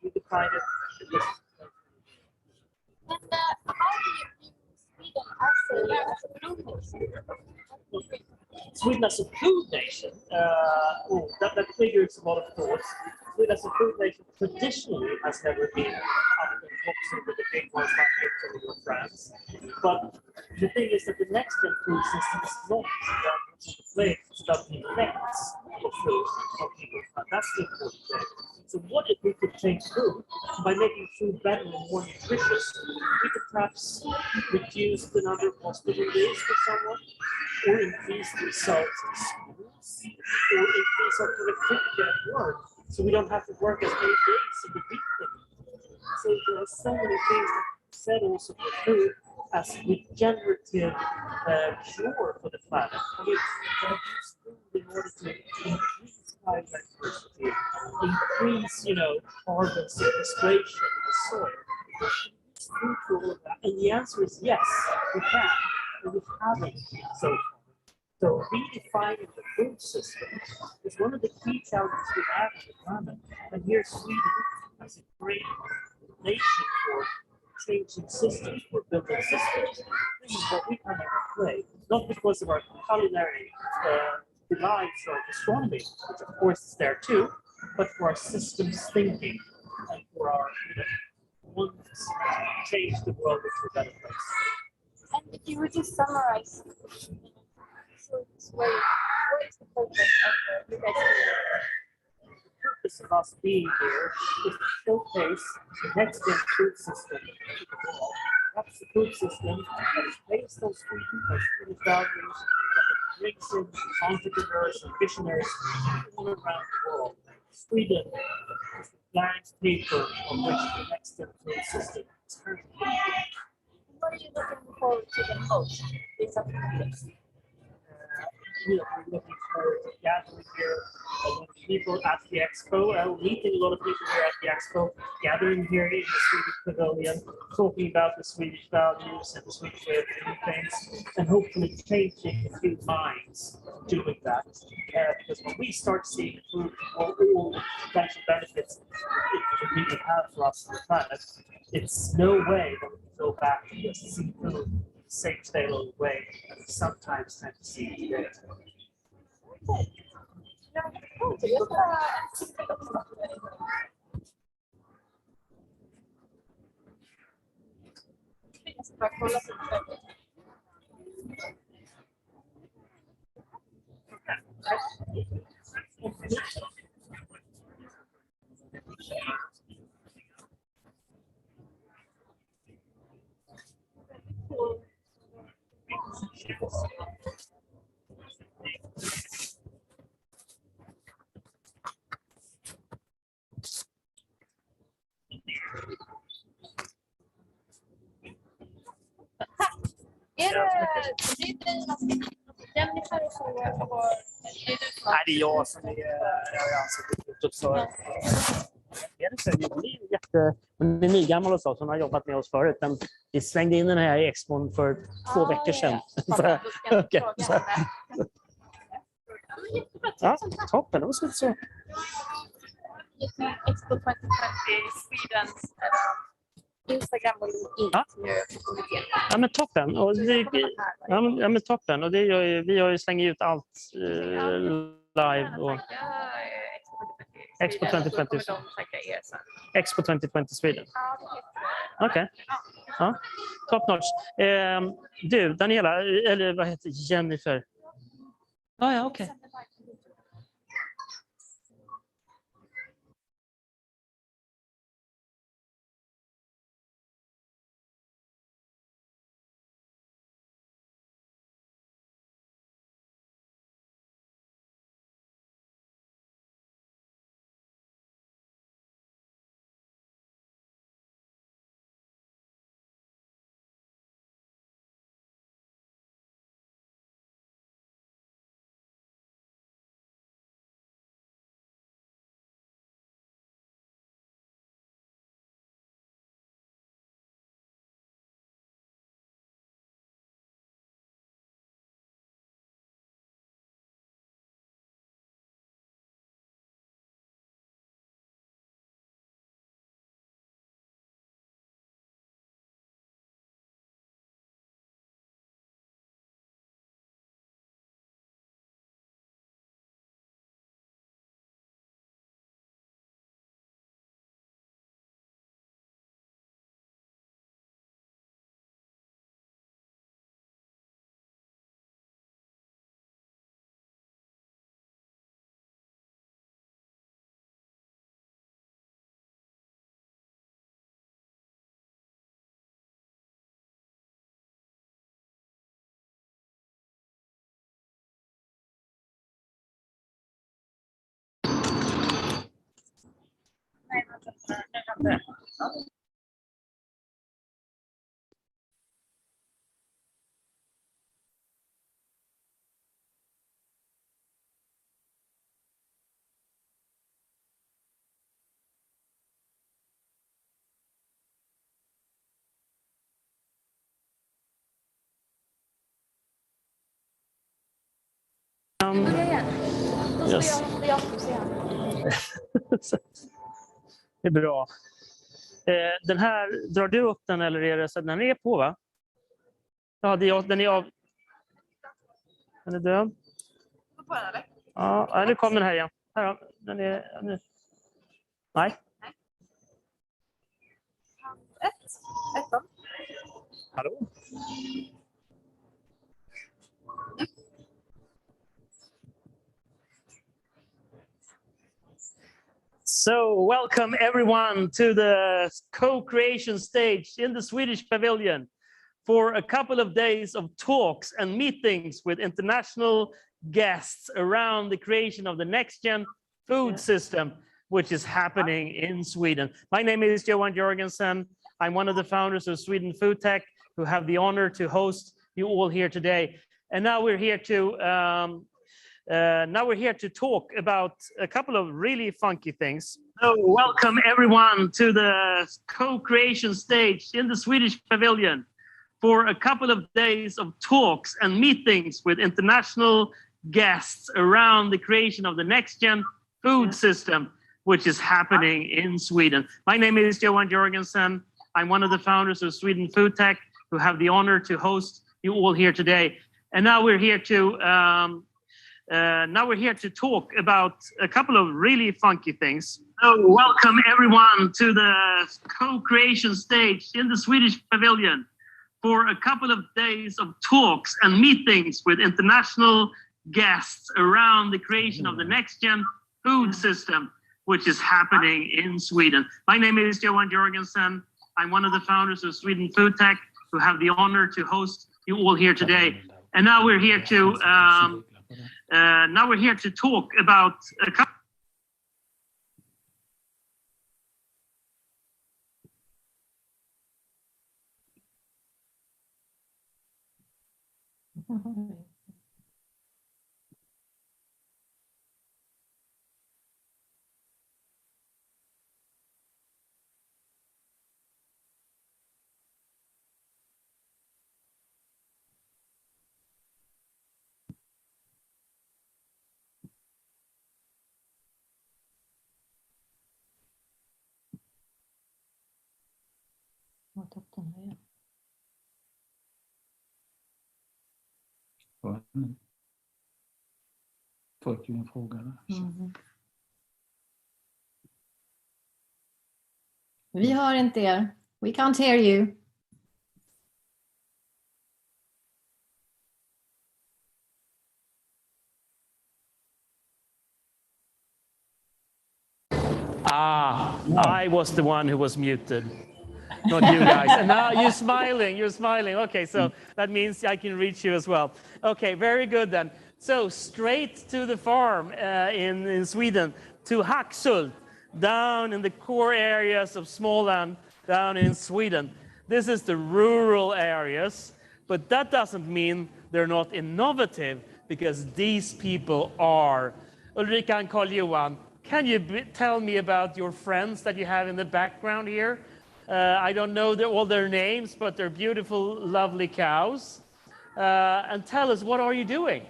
we define it. And how do you view Sweden as a food nation? Sweden as a food nation, that triggers a lot of thoughts. Sweden as a food nation traditionally has never been up and boxing with the big ones like Italy or France. But the thing is that the next gen food system is not about the plate, it's about the effects of food on people. That's the important thing. So what if we could change food by making food better and more nutritious? We could perhaps reduce the number of hospital days for someone, or increase the results in schools, or increase our productivity at work, so we don't have to work as many days in the week. So there are so many things that said also for food as regenerative cure for the planet. I mean, use food in order to increase biodiversity, increase, carbon sequestration in the soil. Food for all of that. And the answer is yes, we can, and we haven't so far. So redefining the food system is one of the key challenges we have on the planet. And here Sweden has a great nation for changing systems, for building systems. This is what we come out of play, not because of our culinary delight from gastronomy, which of course is there too, but for our systems thinking and for our want to change the world into a better place. And if you were to summarize what is the purpose of you guys here? The purpose of us being here is to showcase the next gen food system to the world. That's the food system that is based on Sweden, by Swedish values, that brings in entrepreneurs and visionaries all around the world. Sweden is the blank paper on which the next gen food system is currently being built. What are you looking forward to the most this upcoming? We're looking forward to gathering here a lot of people at the Expo, meeting a lot of people here at the Expo, gathering here in the Swedish Pavilion, talking about the Swedish values and the Swedish way of doing things, and hopefully changing a few minds doing that. Because when we start seeing food or all the potential benefits it can really have for us on the planet, it's no way that we can go back and just see food the same stale old way that we sometimes tend to see today. Nej, det är jag som är ansiktet. Så hon är nygammal och så, som har jobbat med oss förut. Men vi slängde in den här i Expon för 2 veckor sedan. Ja, toppen. Det var så. Expo 2020 Swedens Instagram och LinkedIn. Ja, men toppen. Och men toppen. Och det gör ju, vi har ju slängt ut allt live. Och Expo 2020. Expo 2020 Sweden. Okej. Ja, top notch. Du, Daniela, eller vad heter Jennifer? Ja, okej. Yes. Det är bra. Den här, drar du upp den eller är det så att den är på, va? Ja, den är av... Den är död. Ja, nu kommer den här igen. Här då. Den är... Nu. Nej. Ettan. Hallå? So, welcome everyone to the co-creation stage in the Swedish Pavilion for a couple of days of talks and meetings with international guests around the creation of the next-gen food system, which is happening in Sweden. My name is Johan Jorgensen. I'm one of the founders of Sweden Food Tech, who have the honor to host you all here today. And now we're here to talk about a couple of really funky things. So welcome everyone to the co-creation stage in the Swedish Pavilion for a couple of days of talks and meetings with international guests around the creation of the next-gen food system, which is happening in Sweden. My name is Johan Jorgensen. I'm one of the founders of Sweden Food Tech, who have the honor to host you all here today. And now we're here to talk about a couple of really funky things. So welcome everyone to the co-creation stage in the Swedish Pavilion for a couple of days of talks and meetings with international guests around the creation of the next-gen food system, which is happening in Sweden. My name is Johan Jorgensen. I'm one of the founders of Sweden Food Tech, who have the honor to host you all here today. And now we're here to talk about a couple. Folk ju en fråga där. Mm. Vi hör inte er. We can't hear you. I was the one who was muted, not you guys. And now you're smiling. Okay, so that means I can reach you as well. Okay, very good then. So straight to the farm in Sweden, to Haxult, down in the core areas of Småland, down in Sweden. This is the rural areas, but that doesn't mean they're not innovative, because these people are. Ulrika and Carl-Johan, can you tell me about your friends that you have in the background here? I don't know all their names, but they're beautiful, lovely cows. And tell us, what are you doing?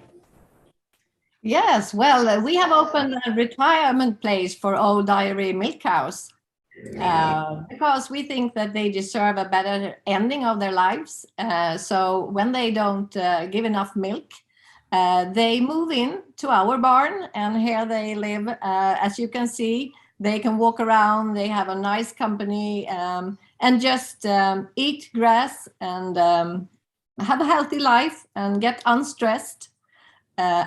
Yes, well, we have opened a retirement place for old dairy milk cows because we think that they deserve a better ending of their lives. So when they don't give enough milk, they move in to our barn, and here they live. As you can see, they can walk around, they have a nice company, and just eat grass and have a healthy life and get unstressed.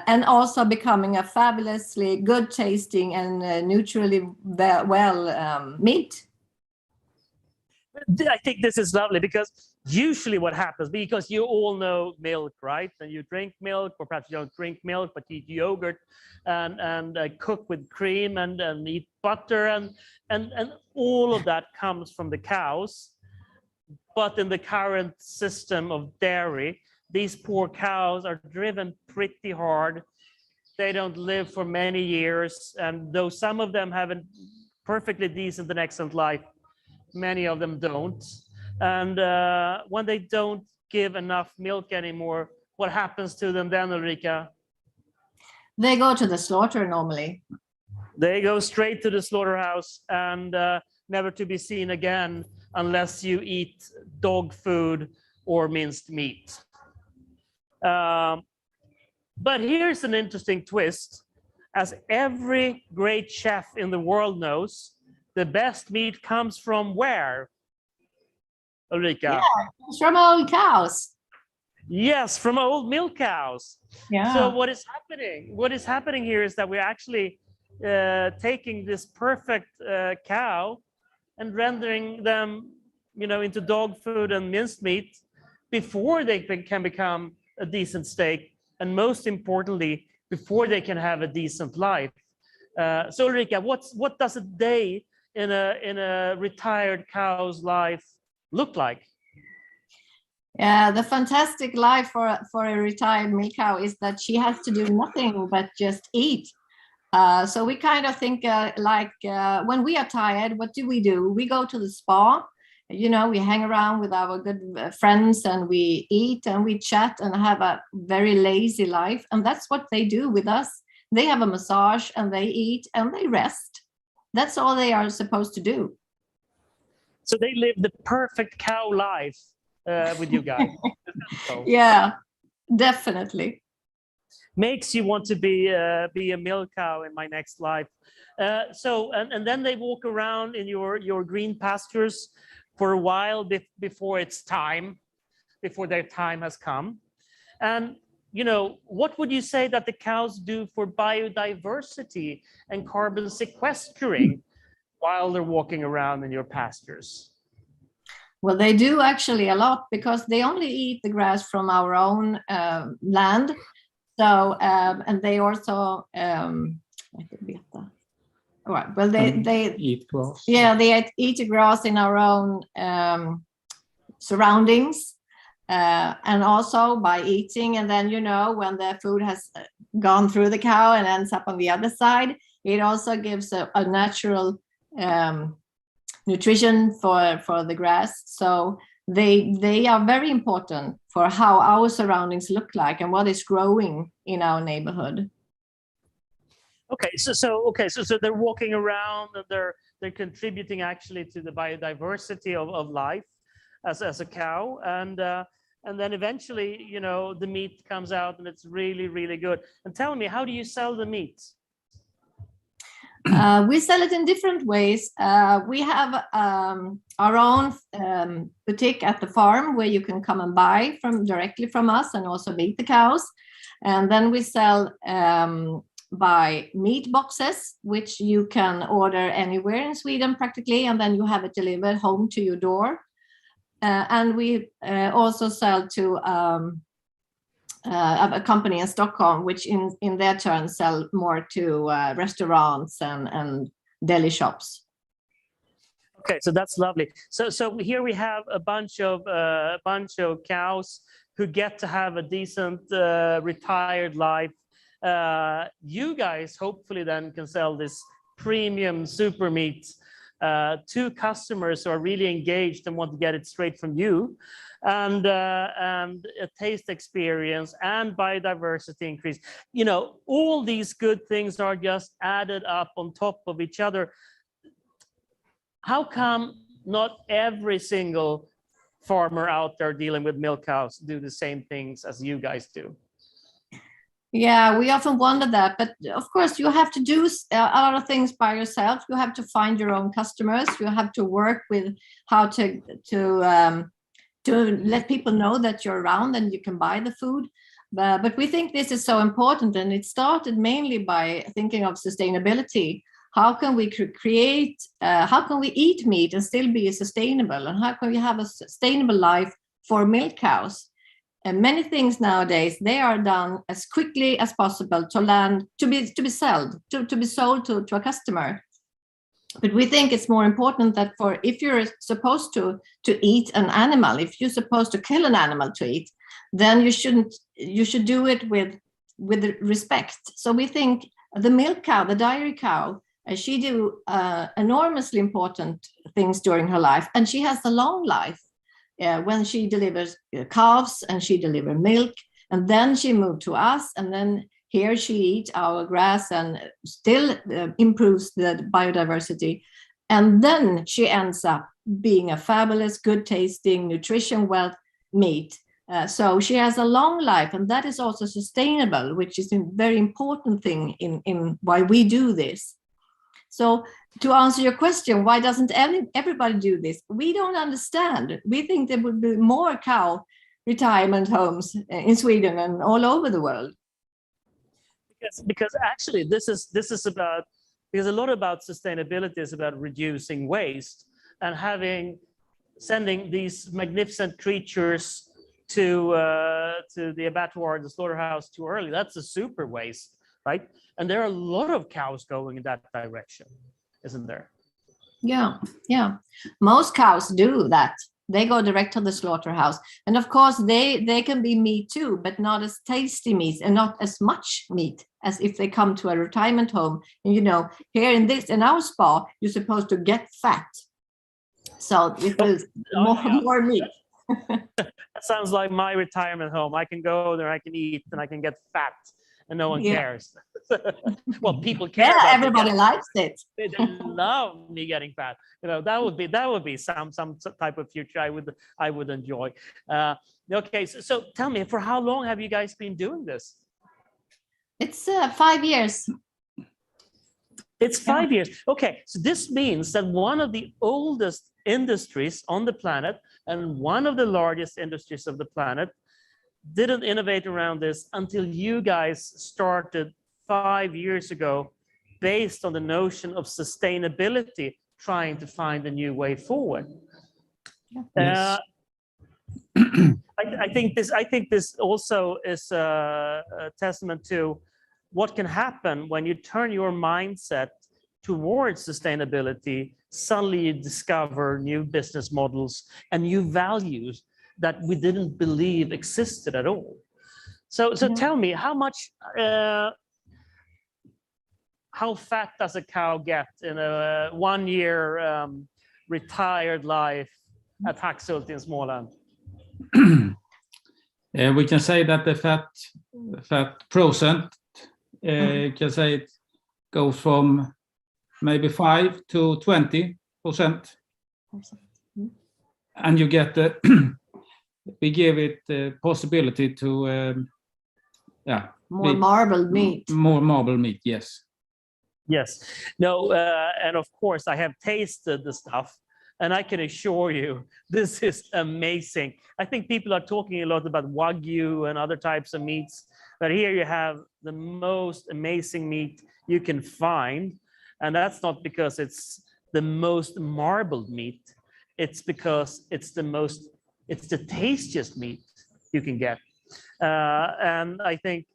And also becoming a fabulously good tasting and neutrally well meat. I think this is lovely because usually what happens, because you all know milk, right? And you drink milk, or perhaps you don't drink milk, but you eat yogurt and cook with cream and eat butter, and all of that comes from the cows. But in the current system of dairy, these poor cows are driven pretty hard. They don't live for many years, and though some of them have a perfectly decent and excellent life, many of them don't. And when they don't give enough milk anymore, what happens to them then, Ulrika? They go to the slaughter normally. They go straight to the slaughterhouse and never to be seen again unless you eat dog food or minced meat. But here's an interesting twist. As every great chef in the world knows, the best meat comes from where, Ulrika? Yeah, it's from old cows. Yes, from old milk cows. Yeah. So what is happening? What is happening here is that we're actually taking this perfect cow and rendering them, into dog food and minced meat before they can become a decent steak, and most importantly, before they can have a decent life. So Ulrika, what does a day in a retired cow's life look like? Yeah, the fantastic life for a retired milk cow is that she has to do nothing but just eat. So we kind of think when we are tired, what do? We go to the spa. We hang around with our good friends and we eat and we chat and have a very lazy life. And that's what they do with us. They have a massage and they eat and they rest. That's all they are supposed to do. So they live the perfect cow life with you guys. So. Yeah, definitely. Makes you want to be a milk cow in my next life. And then they walk around in your green pastures for a while before their time has come. And what would you say that the cows do for biodiversity and carbon sequestering while they're walking around in your pastures? Well, they do actually a lot because they only eat the grass from our own land. So, and they also, they eat grass. Yeah, they eat the grass in our own surroundings. And also by eating, and then when the food has gone through the cow and ends up on the other side, it also gives a natural nutrition for the grass. So they are very important for how our surroundings look like and what is growing in our neighborhood. Okay, so they're walking around and they're contributing actually to the biodiversity of life as a cow, and then eventually, the meat comes out and it's really, really good. And tell me, how do you sell the meat? We sell it in different ways. We have our own boutique at the farm where you can come and buy directly from us and also meet the cows. And then we sell by meat boxes, which you can order anywhere in Sweden practically, and then you have it delivered home to your door. And we also sell to a company in Stockholm, which in their turn sell more to restaurants and deli shops. Okay, so that's lovely. So here we have a bunch of cows who get to have a decent retired life. You guys hopefully then can sell this premium super meat to customers who are really engaged and want to get it straight from you, and a taste experience and biodiversity increase. All these good things are just added up on top of each other. How come not every single farmer out there dealing with milk cows do the same things as you guys do? Yeah, we often wonder that, but of course you have to do a lot of things by yourself. You have to find your own customers. You have to work with how to let people know that you're around and you can buy the food. But we think this is so important, and it started mainly by thinking of sustainability. how can we how can we eat meat and still be sustainable, and how can we have a sustainable life for milk cows? And many things nowadays, they are done as quickly as possible to be sold to a customer. But we think it's more important that if you're supposed to eat an animal, if you're supposed to kill an animal to eat, then you should do it with respect. So we think the milk cow, the dairy cow, she do enormously important things during her life, and she has a long life. When she delivers calves and she delivers milk, and then she moved to us, and then here she eats our grass and still improves the biodiversity. And then she ends up being a fabulous, good tasting, nutrition wealth meat. So she has a long life, and that is also sustainable, which is a very important thing in why we do this. So to answer your question, why doesn't everybody do this? We don't understand. We think there would be more cow retirement homes in Sweden and all over the world. Because actually this is about, because a lot about sustainability is about reducing waste and sending these magnificent creatures to the abattoir, the slaughterhouse too early. That's a super waste, right? And there are a lot of cows going in that direction, isn't there? Yeah. Most cows do that. They go direct to the slaughterhouse. And of course, they can be meat too, but not as tasty meat and not as much meat as if they come to a retirement home. And here in our spa, you're supposed to get fat. So it was more meat. That sounds like my retirement home. I can go there, I can eat, and I can get fat, and no one cares. Well, people care. Yeah, everybody likes it. They love me getting fat. That would be some type of future I would enjoy. Okay, so tell me, for how long have you guys been doing this? It's 5 years. It's 5 years. Okay, so this means that one of the oldest industries on the planet and one of the largest industries of the planet didn't innovate around this until you guys started 5 years ago, based on the notion of sustainability, trying to find a new way forward. Yes. I think this also is a testament to what can happen when you turn your mindset towards sustainability. Suddenly you discover new business models and new values that we didn't believe existed at all. So tell me, how fat does a cow get in a 1 year retired life at Haxhult in Småland? We can say that the fat percent, you can say it goes from maybe 5 to 20%, and you get we give it the possibility to more marbled meat. More marbled meat, yes. Yes. No, and of course I have tasted the stuff, and I can assure you this is amazing. I think people are talking a lot about Wagyu and other types of meats, but here you have the most amazing meat you can find. And that's not because it's the most marbled meat. It's because it's the tastiest meat you can get. And I think,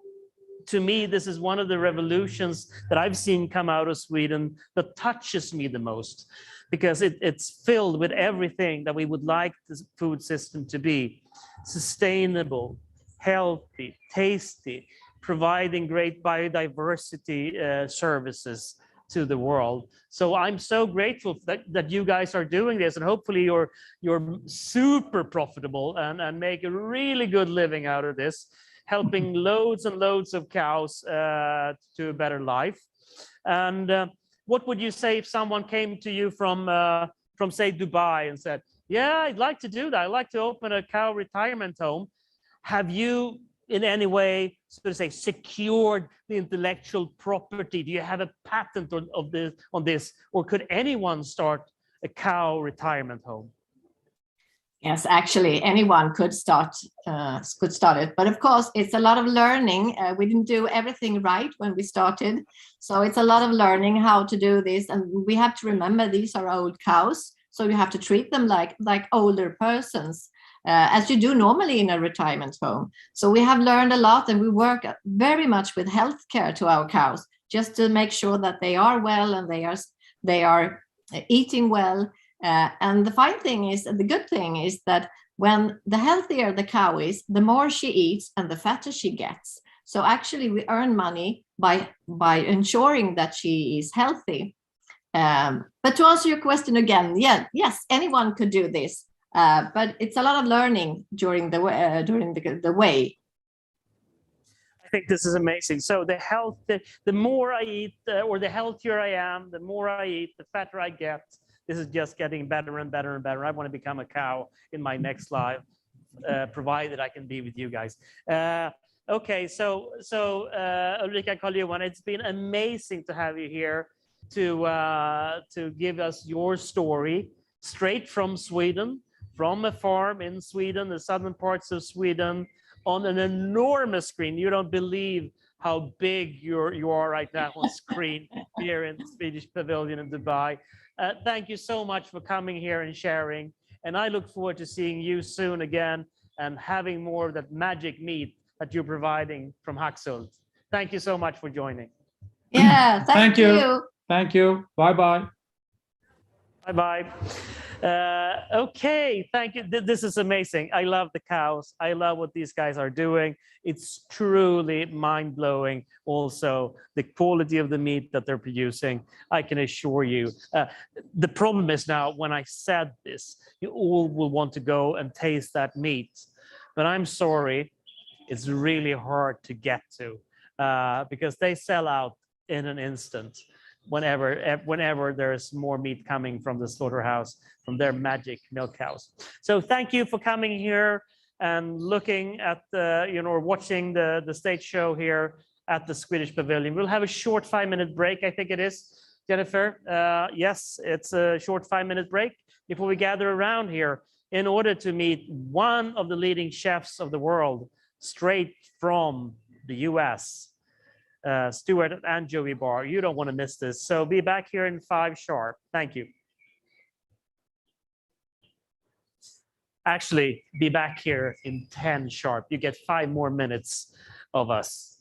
to me, this is one of the revolutions that I've seen come out of Sweden that touches me the most, because it's filled with everything that we would like the food system to be: sustainable, healthy, tasty, providing great biodiversity services to the world. So I'm so grateful that you guys are doing this, and hopefully you're super profitable and make a really good living out of this, helping loads and loads of cows to a better life. And what would you say if someone came to you from say Dubai and said, yeah, I'd like to do that, I'd like to open a cow retirement home? Have you in any way, so to say, secured the intellectual property? Do you have a patent on this, or could anyone start a cow retirement home? Yes, actually, anyone could start it, but of course, it's a lot of learning. We didn't do everything right when we started, so it's a lot of learning how to do this. And we have to remember these are old cows, so you have to treat them like older persons, as you do normally in a retirement home. So we have learned a lot, and we work very much with healthcare to our cows, just to make sure that they are well and they are eating well. And the fine thing is, the good thing is that when the healthier the cow is, the more she eats and the fatter she gets. So actually, we earn money by ensuring that she is healthy. But to answer your question again, yes, anyone could do this, but it's a lot of learning during the way. I think this is amazing. So the more I eat, or the healthier I am, the more I eat, the fatter I get. This is just getting better and better and better. I want to become a cow in my next life, provided I can be with you guys. Okay, so Ulrika, Carl-Johan, it's been amazing to have you here to give us your story straight from Sweden, from a farm in Sweden, the southern parts of Sweden, on an enormous screen. You don't believe how big you are right now on screen here in the Swedish Pavilion in Dubai. Thank you so much for coming here and sharing. And I look forward to seeing you soon again and having more of that magic meat that you're providing from Haxult. Thank you so much for joining. Yeah, thank you. Thank you. Bye-bye. Bye-bye. Okay, thank you. This is amazing. I love the cows. I love what these guys are doing. It's truly mind-blowing. Also, the quality of the meat that they're producing, I can assure you. The problem is now, when I said this, you all will want to go and taste that meat. But I'm sorry, it's really hard to get to, because they sell out in an instant whenever there's more meat coming from the slaughterhouse, from their magic milk cows. So thank you for coming here and looking at watching the stage show here at the Swedish Pavilion. We'll have a short 5-minute break, I think it is, Jennifer. Yes, it's a short 5-minute break before we gather around here in order to meet one of the leading chefs of the world, straight from the US. Stuart and Joey Barr. You don't want to miss this. So be back here in 5 sharp. Thank you. Actually, be back here in 10 sharp. You get 5 more minutes of us.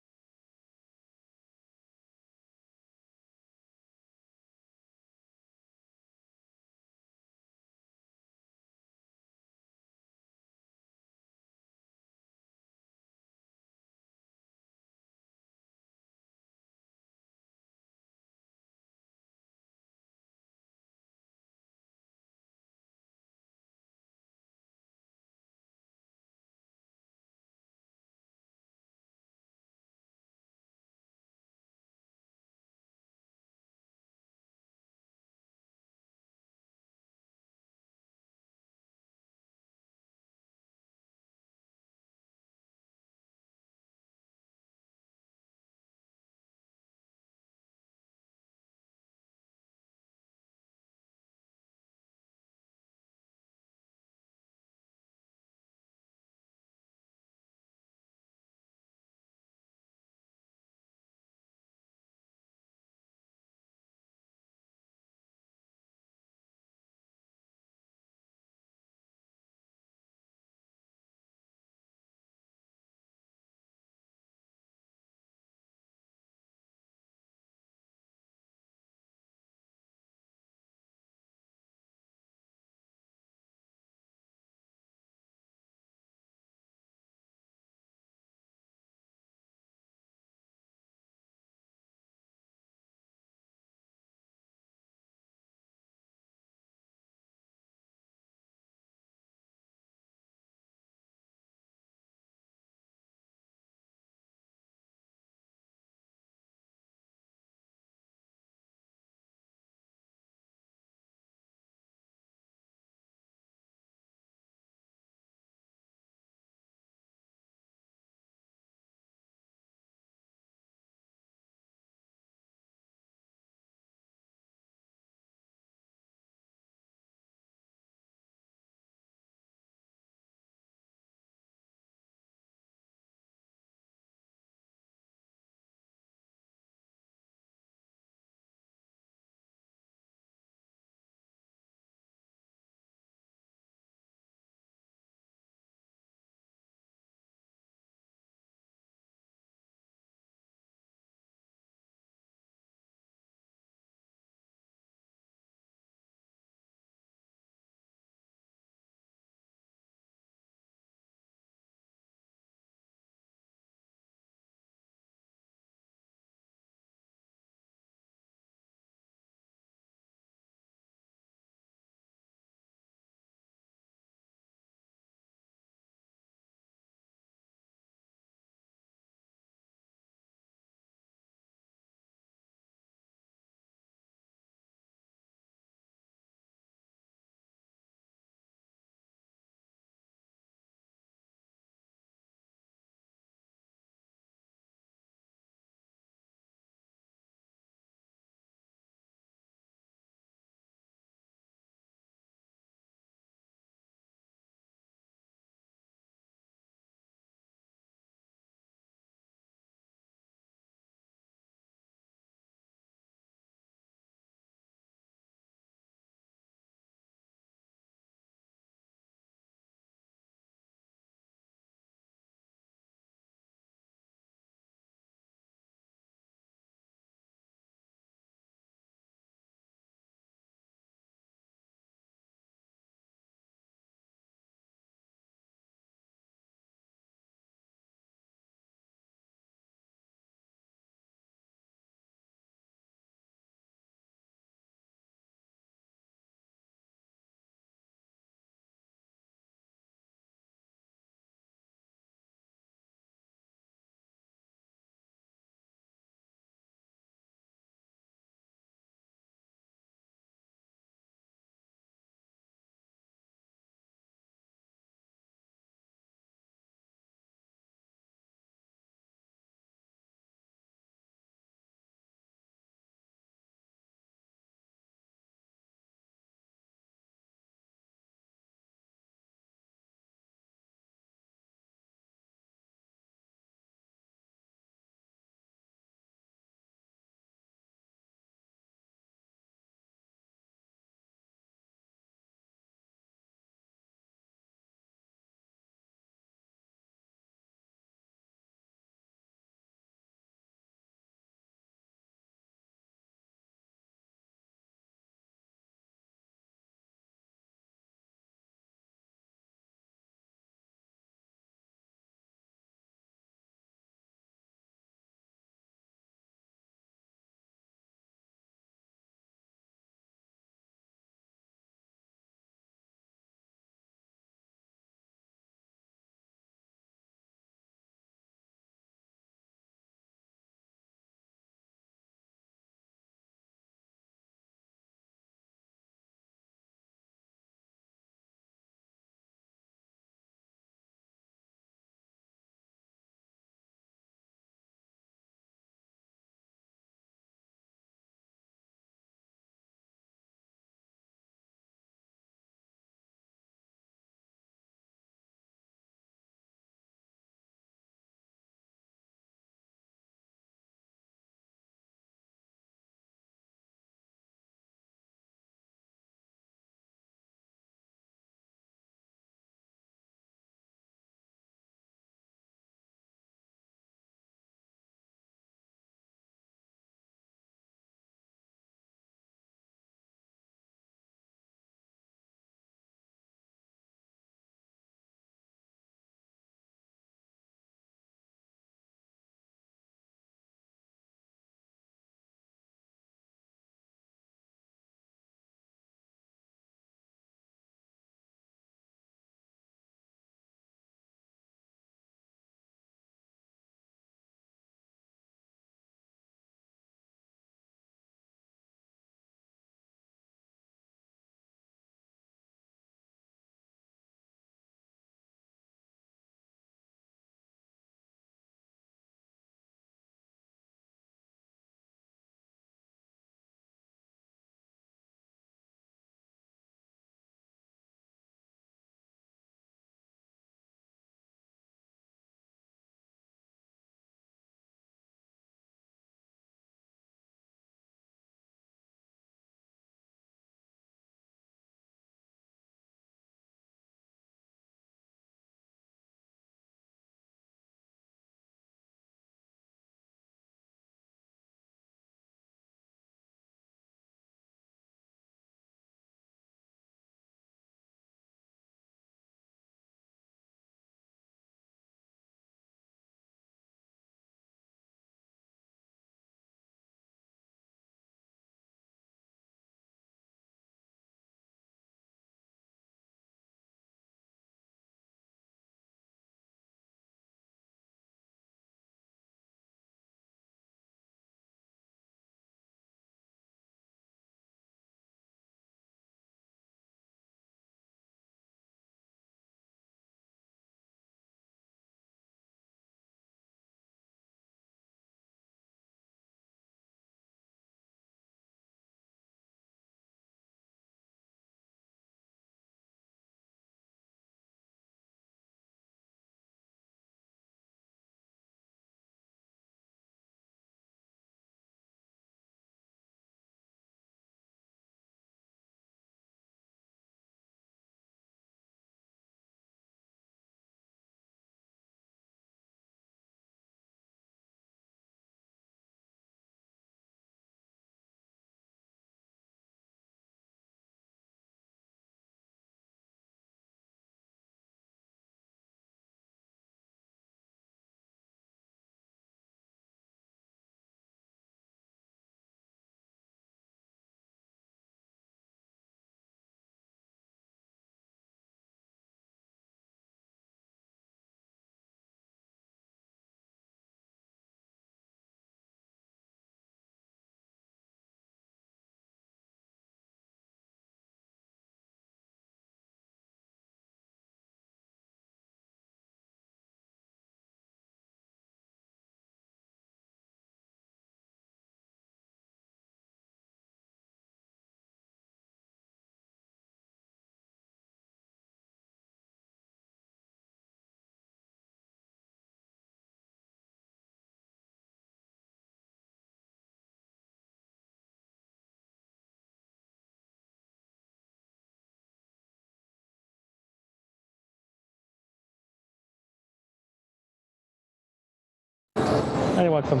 You're welcome.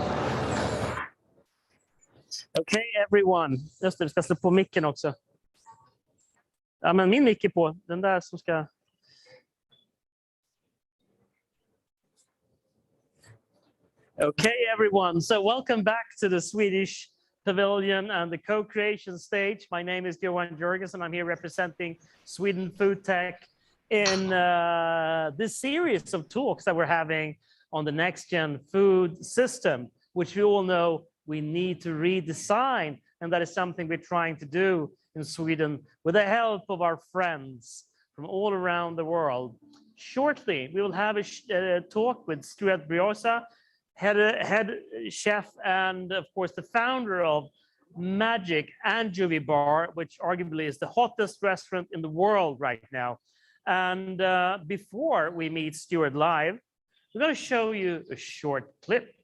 Okay everyone. Just det, du ska slå på micken också. Ja, men min mick är på. Den där som ska... Okay, everyone. So welcome back to the Swedish Pavilion and the co-creation stage. My name is Johan Jörgensen. I'm here representing Sweden Food Tech in this series of talks that we're having on the next-gen food system, which we all know we need to redesign. And that is something we're trying to do in Sweden with the help of our friends from all around the world. Shortly, we will have a talk with Stuart Briosa, head chef, and of course the founder of Magic Anchovy Bar, which arguably is the hottest restaurant in the world right now. And before we meet Stuart live, we're going to show you a short clip.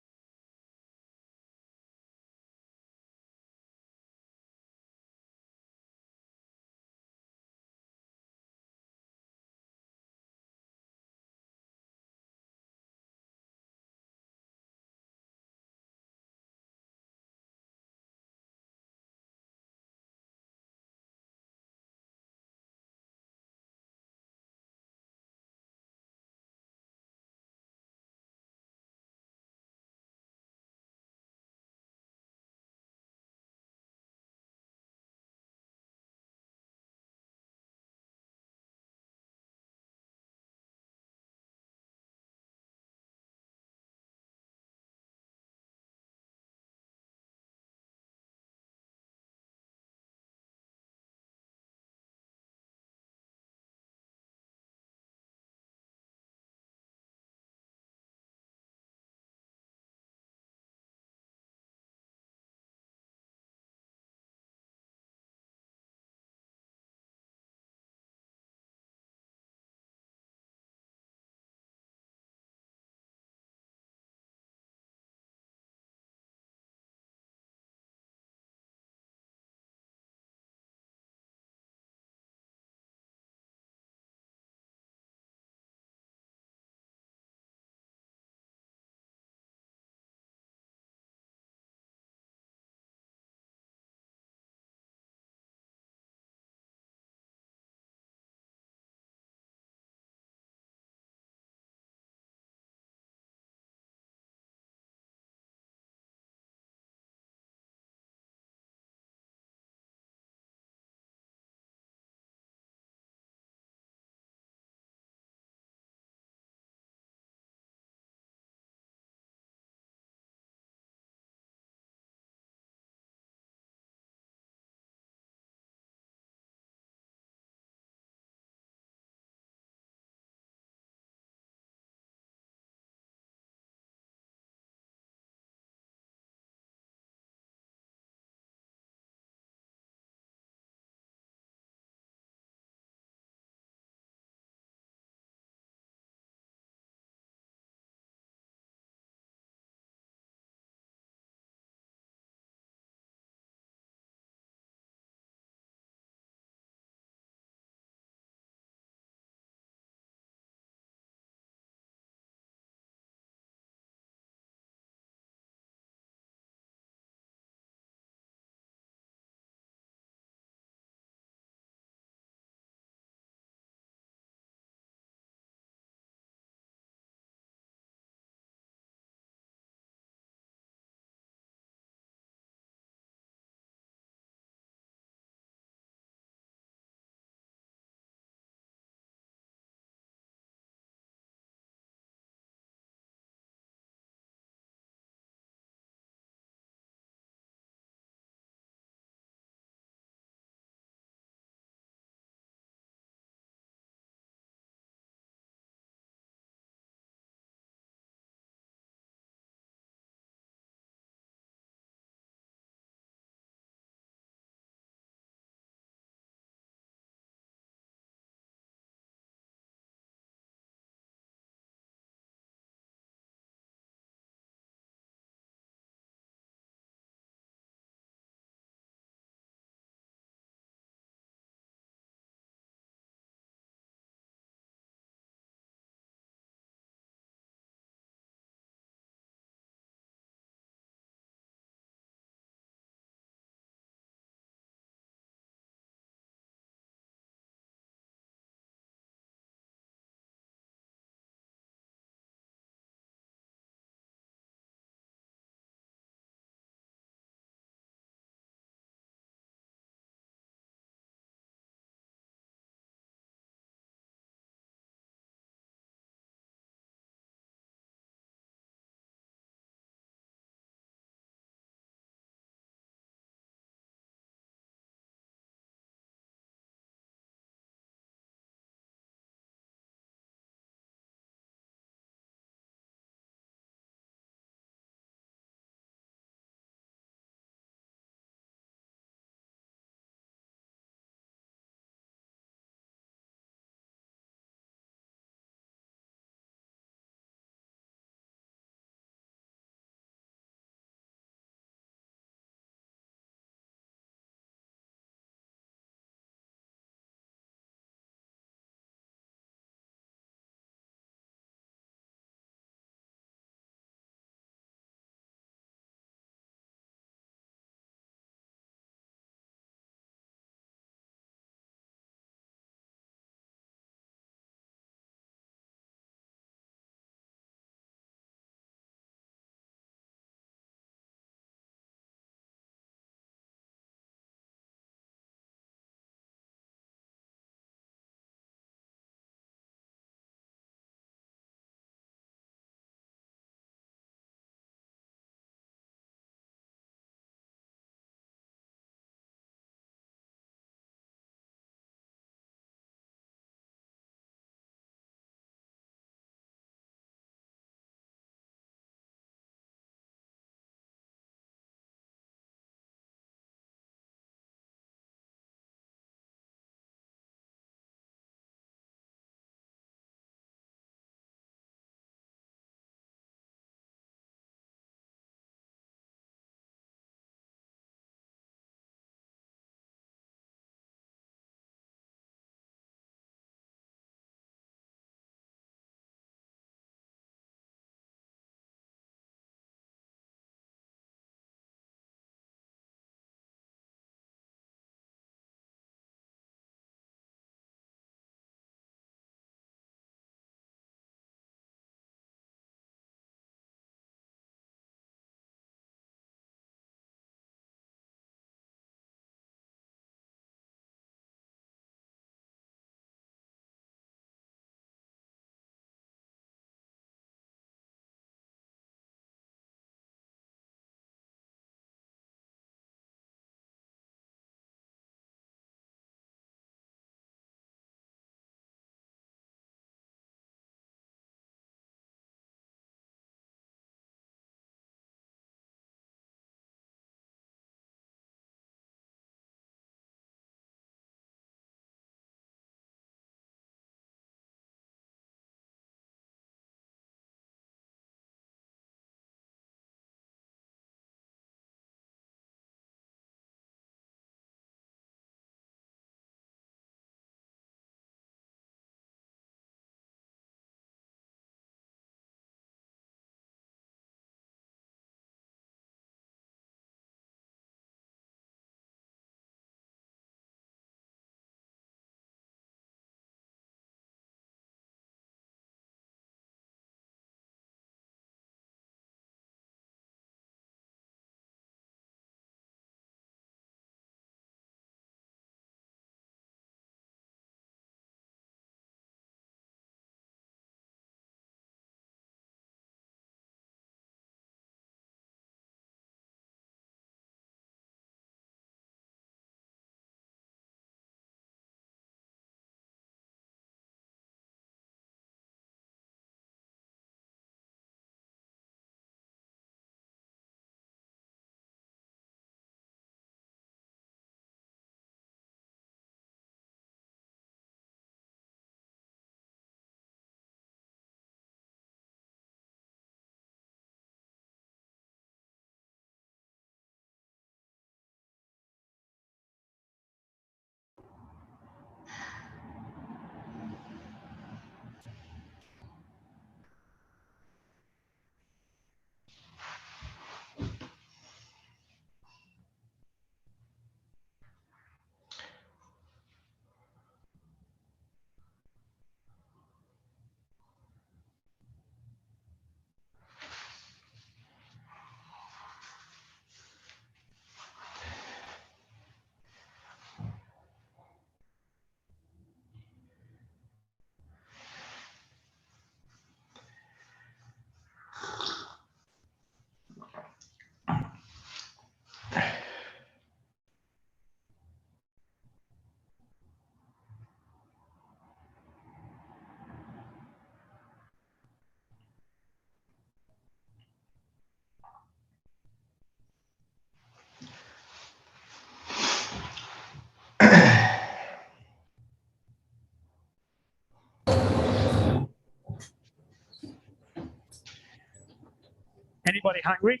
Anybody hungry?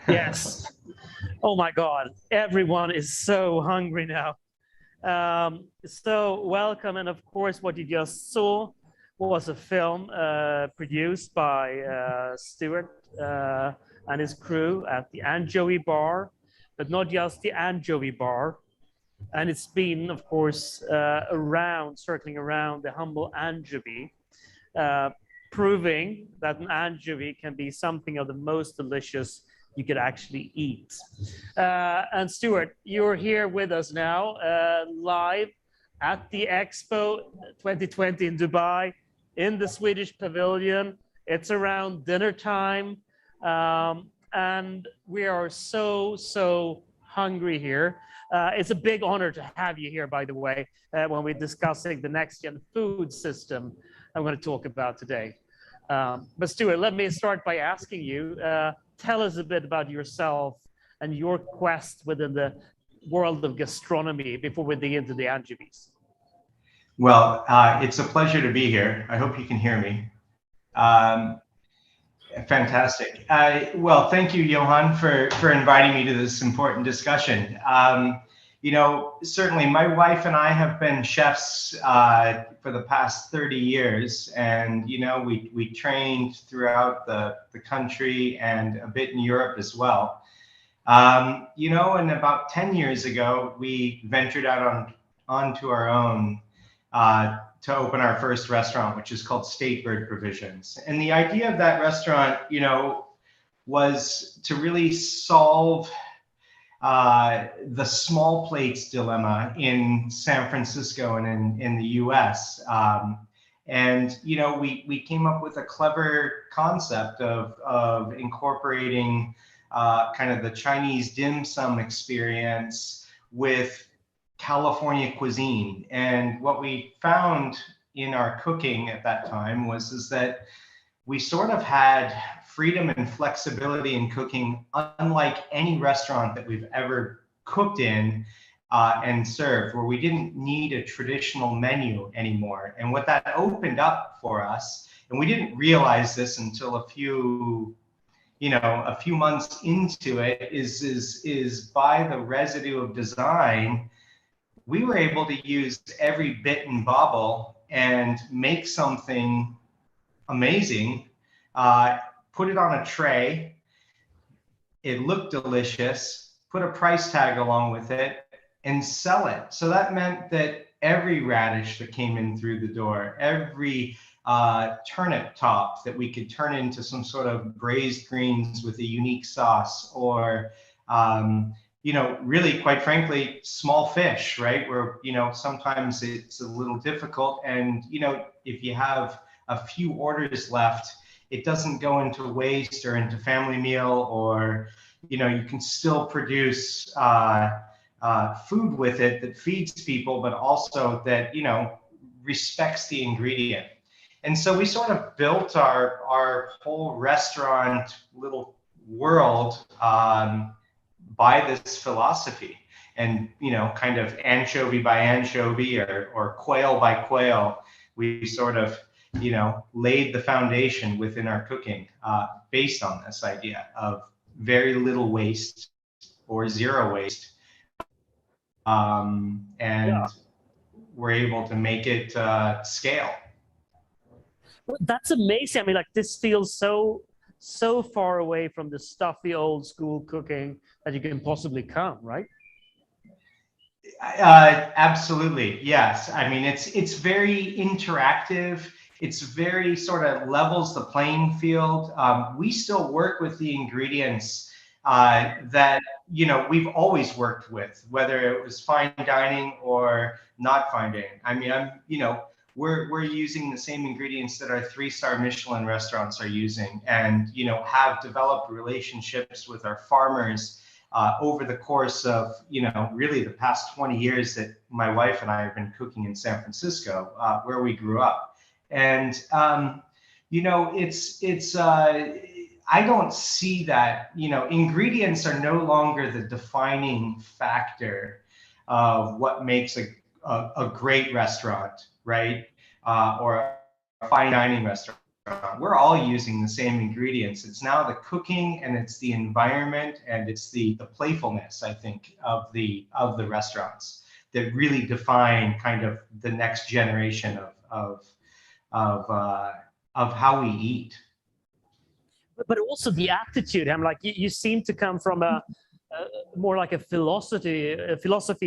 Yes. Oh my God, everyone is so hungry now. So welcome, and of course what you just saw was a film produced by Stuart and his crew at the Anchovy Bar, but not just the Anchovy Bar. And it's been, of course, circling around the humble anchovy, proving that an anchovy can be something of the most delicious you could actually eat. And Stuart, you're here with us now, live at the Expo 2020 in Dubai, in the Swedish Pavilion. It's around dinner time, and we are so hungry here. It's a big honor to have you here, by the way, when we're discussing the next-gen food system I'm going to talk about today. But Stuart, let me start by asking you, tell us a bit about yourself and your quest within the world of gastronomy before we dig into the anchovies. Well, it's a pleasure to be here. I hope you can hear me. Fantastic. Well, thank you, Johan, for inviting me to this important discussion. You know, certainly my wife and I have been chefs for the past 30 years. And, you know, we trained throughout the country and a bit in Europe as well. You know, and about 10 years ago, we ventured out onto our own to open our first restaurant, which is called Statebird Provisions. And the idea of that restaurant, you know, was to really solve the small plates dilemma in San Francisco and in the US. And, you know, we came up with a clever concept of incorporating kind of the Chinese dim sum experience with California cuisine. And what we found in our cooking at that time is that we sort of had freedom and flexibility in cooking unlike any restaurant that we've ever cooked in and served, where we didn't need a traditional menu anymore. And what that opened up for us, and we didn't realize this until a few months into it, is by the residue of design, we were able to use every bit and bobble and make something amazing, put it on a tray, it looked delicious, put a price tag along with it, and sell it. So that meant that every radish that came in through the door, every turnip top that we could turn into some sort of braised greens with a unique sauce, or you know, really, quite frankly, small fish, right? Where, you know, sometimes it's a little difficult. And, you know, if you have a few orders left, it doesn't go into waste or into family meal, or, you know, you can still produce food with it that feeds people, but also that, you know, respects the ingredient. And so we sort of built our whole restaurant little world by this philosophy, and, you know, kind of anchovy by anchovy or quail by quail, we sort of, you know, laid the foundation within our cooking based on this idea of very little waste or zero waste. And yeah, we're able to make it scale. That's amazing. I mean, like, this feels so far away from the stuffy old school cooking that you can possibly come, right? Absolutely, yes. I mean, it's very interactive. It's very sort of levels the playing field. We still work with the ingredients that, you know, we've always worked with, whether it was fine dining or not fine dining. I mean, you know, we're using the same ingredients that our 3-star Michelin restaurants are using, and, you know, have developed relationships with our farmers over the course of, you know, really the past 20 years that my wife and I have been cooking in San Francisco, where we grew up. And, you know, I don't see that, you know, ingredients are no longer the defining factor of what makes a great restaurant, right? Or a fine dining restaurant. we're all using the same ingredients. It's now the cooking and it's the environment and it's the playfulness, I think, of the restaurants that really define kind of the next generation of how we eat. But also the attitude. I'm like, you seem to come from a more like a philosophy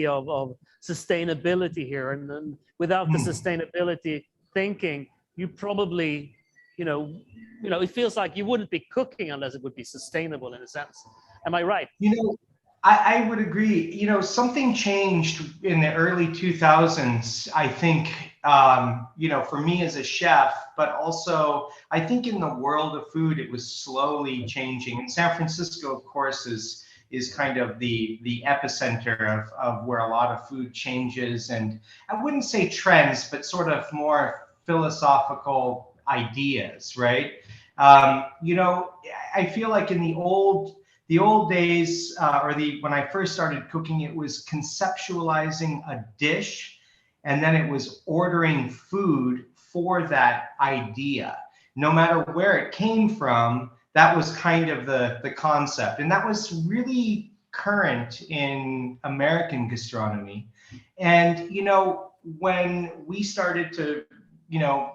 of sustainability here, and then without the sustainability thinking, you probably, it feels like you wouldn't be cooking unless it would be sustainable in a sense. Am I right? I would agree. Something changed in the early 2000s, I think, for me as a chef, but also I think in the world of food, it was slowly changing. And San Francisco, of course, is kind of the epicenter of where a lot of food changes. And I wouldn't say trends, but sort of more philosophical ideas, right? I feel like in the old days, when I first started cooking, it was conceptualizing a dish, and then it was ordering food for that idea. No matter where it came from, that was kind of the concept. And that was really current in American gastronomy. And, when we started to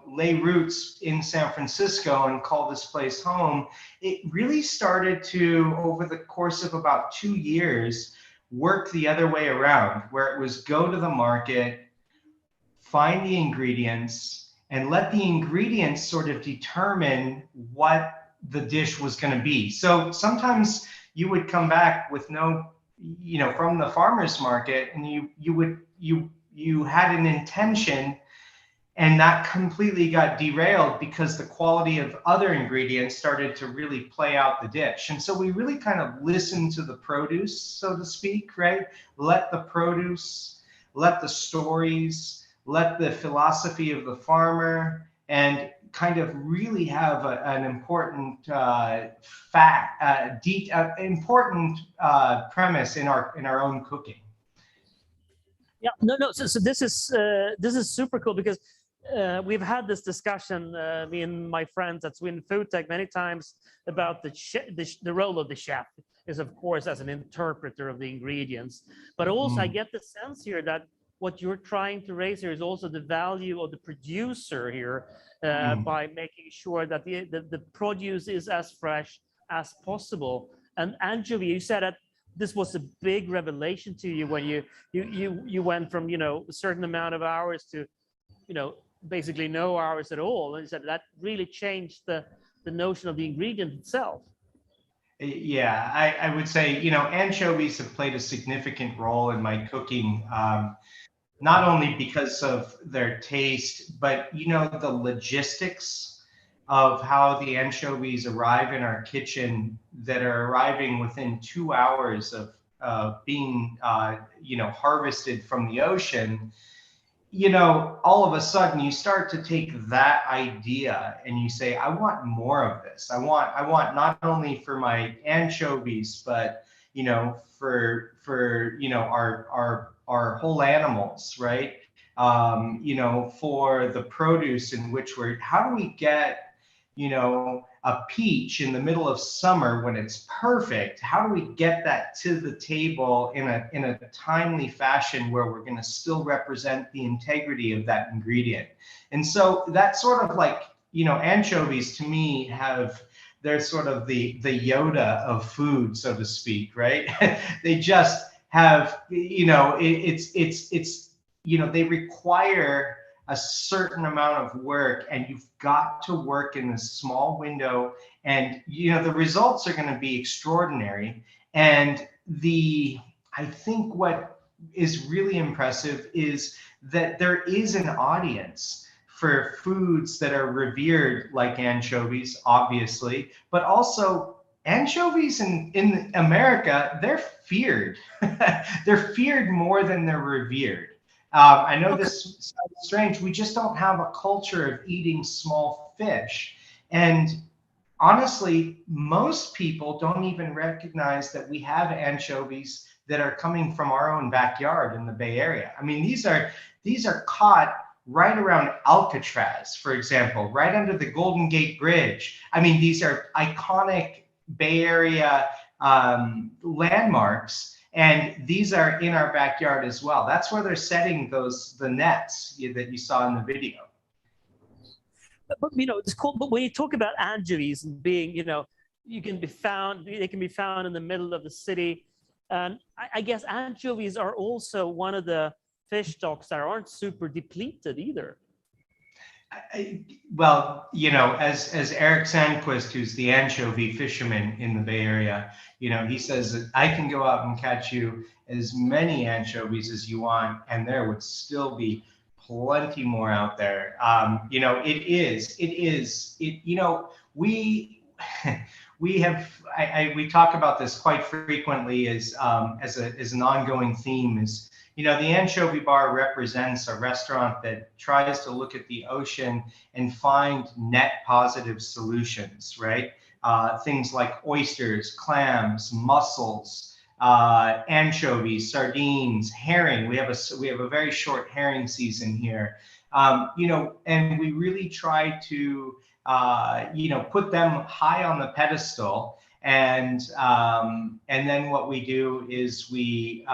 lay roots in San Francisco and call this place home, it really started to, over the course of about 2 years, work the other way around, where it was go to the market, find the ingredients, and let the ingredients sort of determine what the dish was going to be. So sometimes you would come back with no, from the farmer's market, and you had an intention, and that completely got derailed because the quality of other ingredients started to really play out the dish. And so we really kind of listened to the produce, so to speak, right? Let the produce, let the stories, let the philosophy of the farmer, and kind of really have an important important premise in our own cooking. Yeah, no. So this is super cool, because we've had this discussion, me and my friends at Sweden Food Tech, many times about the role of the chef is, of course, as an interpreter of the ingredients, but also I get the sense here that what you're trying to raise here is also the value of the producer here, by making sure that the produce is as fresh as possible. And anchovy, you said that this was a big revelation to you when you went from a certain amount of hours to basically no hours at all, and you said that really changed the notion of the ingredient itself. Yeah, I would say anchovies have played a significant role in my cooking, not only because of their taste, but the logistics of how the anchovies arrive in our kitchen, that are arriving within 2 hours of being harvested from the ocean. All of a sudden you start to take that idea and you say, I want more of this. I want not only for my anchovies, but for our whole animals, right? For the produce in which how do we get a peach in the middle of summer when it's perfect? How do we get that to the table in a timely fashion where we're going to still represent the integrity of that ingredient? And so that's sort of like, anchovies to me they're sort of the Yoda of food, so to speak, right? They just have, they require a certain amount of work, and you've got to work in this small window, and the results are going to be extraordinary. And I think what is really impressive is that there is an audience for foods that are revered, like anchovies, obviously, but also anchovies in America, they're feared. They're feared more than they're revered. I know this sounds strange. We just don't have a culture of eating small fish. And honestly, most people don't even recognize that we have anchovies that are coming from our own backyard in the Bay Area. I mean, these are caught right around Alcatraz, for example, right under the Golden Gate Bridge. I mean, these are iconic Bay Area landmarks, and these are in our backyard as well. That's where they're setting the nets that you saw in the video. But it's cool. But when you talk about anchovies and being, they can be found in the middle of the city. And I guess anchovies are also one of the fish stocks that aren't super depleted either. Well, as Eric Sandquist, who's the anchovy fisherman in the Bay Area, he says that I can go out and catch you as many anchovies as you want, and there would still be plenty more out there. We talk about this quite frequently as an ongoing theme is, the anchovy bar represents a restaurant that tries to look at the ocean and find net positive solutions, right? Things like oysters, clams, mussels, anchovies, sardines, herring. We have a very short herring season here, and we really try to put them high on the pedestal. And then what we do is we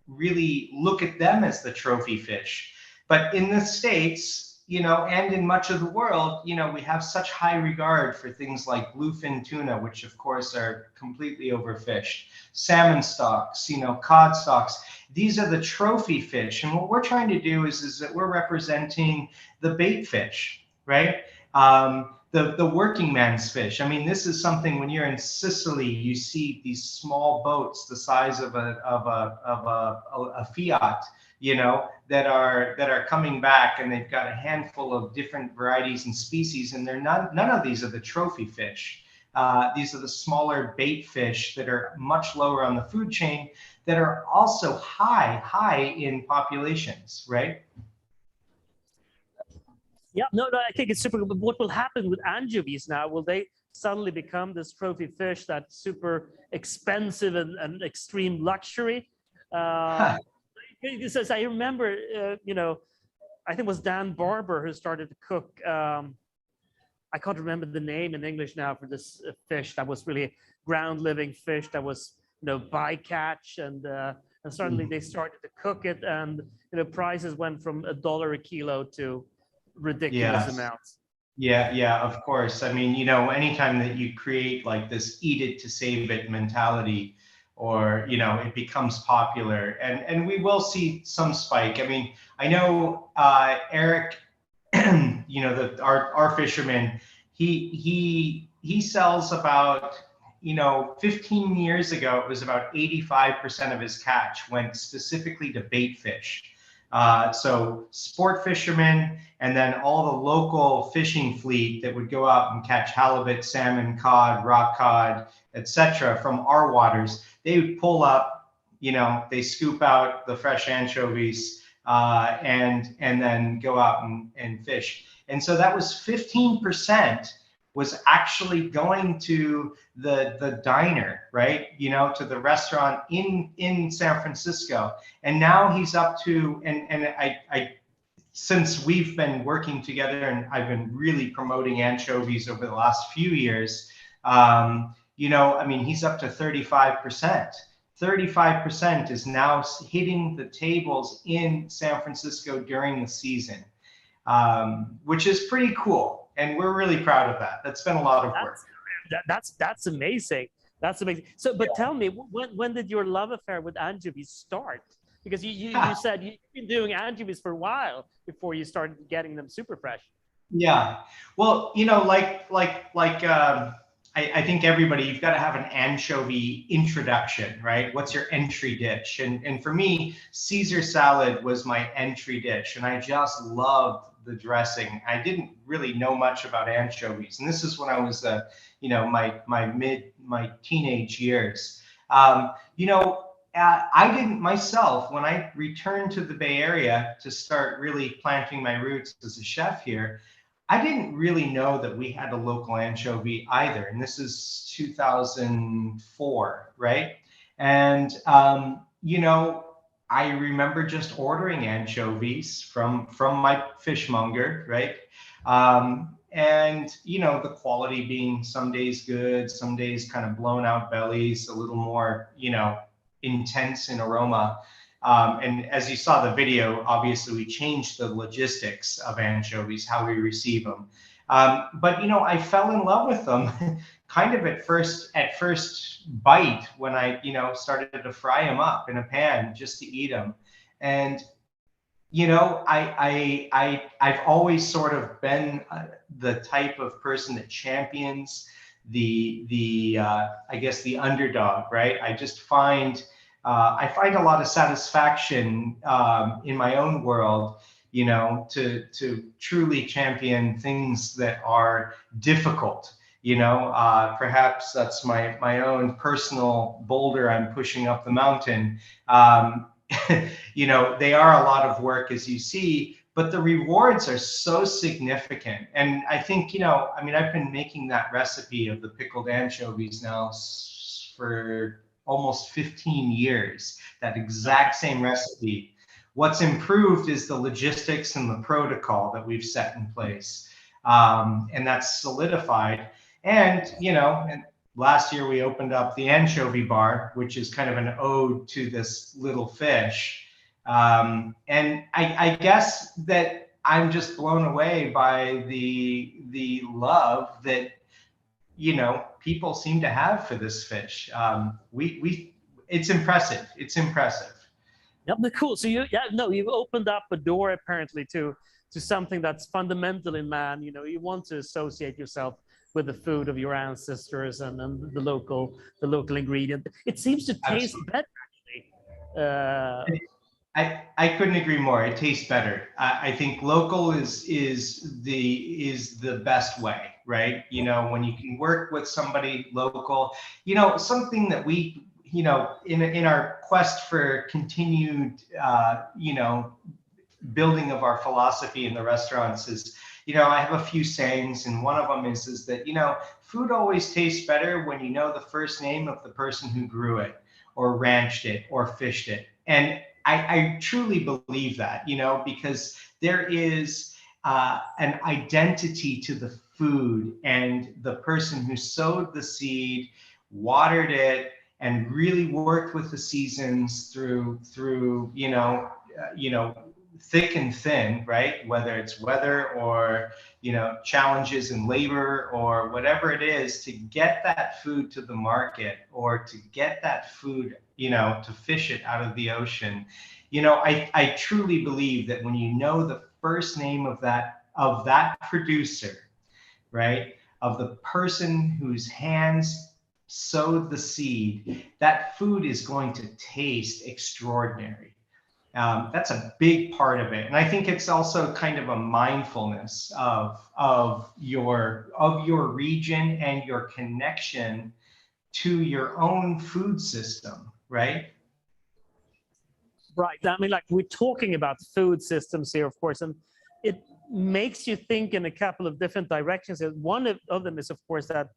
really look at them as the trophy fish. But in the States, and in much of the world, we have such high regard for things like bluefin tuna, which of course are completely overfished, salmon stocks, cod stocks. These are the trophy fish. And what we're trying to do is that we're representing the bait fish, right? The working man's fish. I mean, this is something when you're in Sicily, you see these small boats the size of a Fiat, that are coming back, and they've got a handful of different varieties and species, and none of these are the trophy fish. These are the smaller bait fish that are much lower on the food chain, that are also high in populations, right? Yeah, no, I think it's super. But what will happen with anchovies now? Will they suddenly become this trophy fish that's super expensive and extreme luxury? Because I remember, I think it was Dan Barber who started to cook. I can't remember the name in English now for this fish that was really ground living fish that was, bycatch, and suddenly they started to cook it, and prices went from $1 a kilo to ridiculous amounts. Yeah, of course. I mean, anytime that you create like this eat it to save it mentality, or it becomes popular, and we will see some spike. I mean, I know Eric, our fisherman, he sells about, 15 years ago, it was about 85% of his catch went specifically to bait fish. So sport fishermen, and then all the local fishing fleet that would go out and catch halibut, salmon, cod, rock cod, etc. from our waters, they would pull up, they scoop out the fresh anchovies, and then go out and fish. And so that was 15% was actually going to the diner, right? To the restaurant in San Francisco. And now he's up to, and I since we've been working together, and I've been really promoting anchovies over the last few years, he's up to 35%. 35% is now hitting the tables in San Francisco during the season, which is pretty cool. And we're really proud of that. That's been a lot of work. That's amazing. That's amazing. So, but tell me, when did your love affair with anchovies start? Because you said you've been doing anchovies for a while before you started getting them super fresh. Yeah. Well, I think everybody, you've got to have an anchovy introduction, right? What's your entry dish? And for me, Caesar salad was my entry dish, and I just loved the dressing. I didn't really know much about anchovies, and this is when I was, my teenage years. I didn't myself, when I returned to the Bay Area to start really planting my roots as a chef here, I didn't really know that we had a local anchovy either. And this is 2004, right? And, I remember just ordering anchovies from my fishmonger, right? And you know, the quality being some days good, some days kind of blown out bellies, a little more, you know, intense in aroma. And as you saw the video, obviously we changed the logistics of anchovies, how we receive them. But you know, I fell in love with them kind of at first bite when I, you know, started to fry them up in a pan just to eat them. And you know, I've always sort of been the type of person that champions the I guess the underdog, right? I find a lot of satisfaction in my own world, you know, to truly champion things that are difficult. You know, perhaps that's my own personal boulder I'm pushing up the mountain. You know, they are a lot of work, as you see, but the rewards are so significant. And I think, you know, I mean, I've been making that recipe of the pickled anchovies now for almost 15 years, that exact same recipe. What's improved is the logistics and the protocol that we've set in place. And that's solidified. And, you know, and last year we opened up the anchovy bar, which is kind of an ode to this little fish. And I guess that I'm just blown away by the love that, you know, people seem to have for this fish. It's impressive. It's impressive. Yep, cool. So you've opened up a door apparently to something that's fundamental in man. You know, you want to associate yourself with the food of your ancestors and the local ingredient. It seems to taste better actually. I couldn't agree more. It tastes better. I think local is the best way, right? You know, when you can work with somebody local, you know, something that we, you know, in our quest for continued, you know, building of our philosophy in the restaurants is, you know, I have a few sayings, and one of them is that, you know, food always tastes better when you know the first name of the person who grew it or ranched it or fished it. And I truly believe that, you know, because there is an identity to the food and the person who sowed the seed, watered it, and really worked with the seasons through you know, thick and thin, right? Whether it's weather or, you know, challenges in labor or whatever it is, to get that food to the market or to get that food, you know, to fish it out of the ocean. You know, I truly believe that when you know the first name of that producer, right, of the person whose hands sowed the seed, that food is going to taste extraordinary. That's a big part of it, and I think it's also kind of a mindfulness of your region and your connection to your own food system, right? Right. I mean, like, we're talking about food systems here, of course, and it makes you think in a couple of different directions. One of them is, of course, that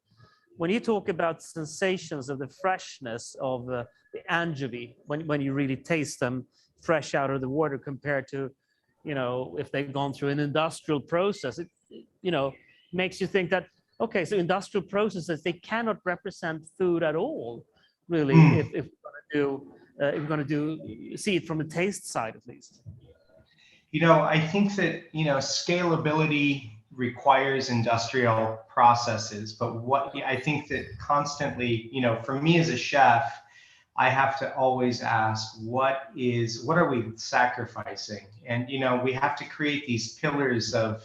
when you talk about sensations of the freshness of the anchovy, when you really taste them fresh out of the water compared to, you know, if they've gone through an industrial process, it you know, makes you think that, okay, so industrial processes, they cannot represent food at all, really, if we're going to see it from a taste side, at least. You know, I think that, you know, scalability requires industrial processes, but what I think that constantly, you know, for me as a chef, I have to always ask, what are we sacrificing? And, you know, we have to create these pillars of